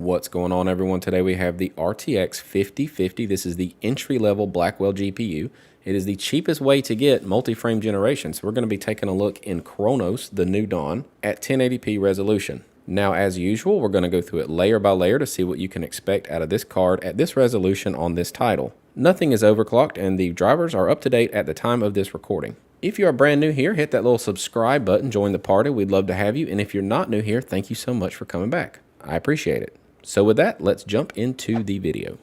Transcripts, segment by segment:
What's going on, everyone? Today we have the RTX 5050. This is the entry-level Blackwell GPU. It is the cheapest way to get multi-frame generation. So we're going to be taking a look in Cronos, the new dawn, at 1080p resolution. Now, as usual, we're going to go through it layer by layer to see what you can expect out of this card at this resolution on this title. Nothing is overclocked, and the drivers are up to date at the time of this recording. If you are brand new here, hit that little subscribe button, join the party. We'd love to have you. And if you're not new here, thank you so much for coming back. I appreciate it. So with that, let's jump into the video.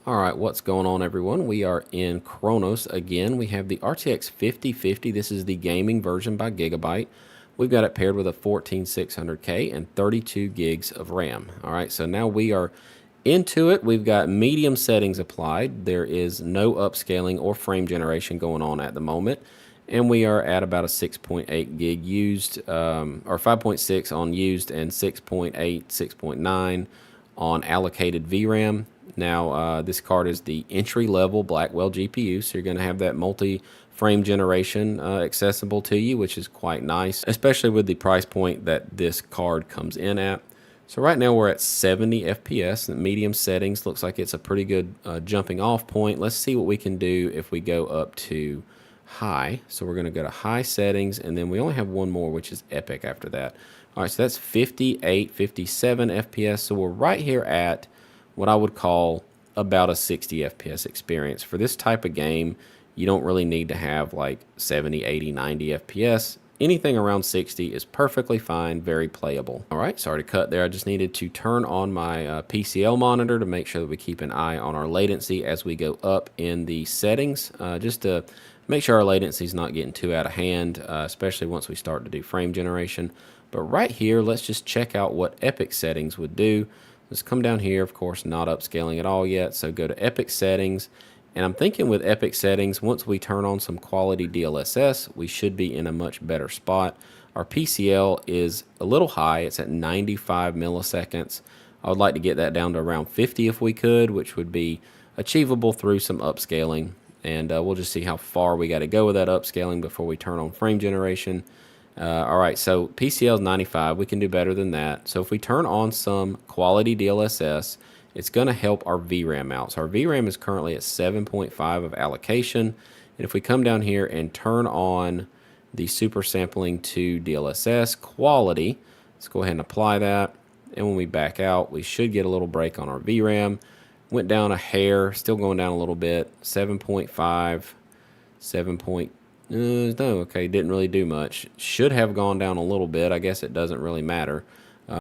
All right, what's going on, everyone? We are in Cronos again. We have the RTX 5050. This is the gaming version by Gigabyte. We've got it paired with a 14600K and 32 gigs of RAM. All right, so now we are into it. We've got medium settings applied. There is no upscaling or frame generation going on at the moment. And we are at about a 6.8 gig used, or 5.6 on used, and 6.8, 6.9 on allocated VRAM. Now, this card is the entry-level Blackwell GPU, so you're going to have that multi-frame generation accessible to you, which is quite nice, especially with the price point that this card comes in at. So right now we're at 70 FPS. The medium settings looks like it's a pretty good jumping off point. Let's see what we can do if we go up to high. So we're going to go to high settings, and then we only have one more, which is epic after that. All right, so that's 58, 57 FPS. So we're right here at what I would call about a 60 FPS experience. For this type of game, you don't really need to have like 70, 80, 90 FPS. Anything around 60 is perfectly fine, very playable. All right, sorry to cut there. I just needed to turn on my PCL monitor to make sure that we keep an eye on our latency as we go up in the settings, just to make sure our latency is not getting too out of hand, especially once we start to do frame generation. But right here, let's just check out what Epic settings would do. Let's come down here, of course, not upscaling at all yet. So go to Epic settings. And I'm thinking with Epic settings, once we turn on some quality DLSS, we should be in a much better spot. Our PCL is a little high. It's at 95 milliseconds. I would like to get that down to around 50 if we could, which would be achievable through some upscaling. And we'll just see how far we got to go with that upscaling before we turn on frame generation. All right, so PCL is 95. We can do better than that. So if we turn on some quality DLSS, it's going to help our VRAM out. So our VRAM is currently at 7.5 of allocation. And if we come down here and turn on the super sampling to DLSS quality, let's go ahead and apply that. And when we back out, we should get a little break on our VRAM. Went down a hair, still going down a little bit. 7.5, 7. No, okay, didn't really do much. Should have gone down a little bit. I guess it doesn't really matter.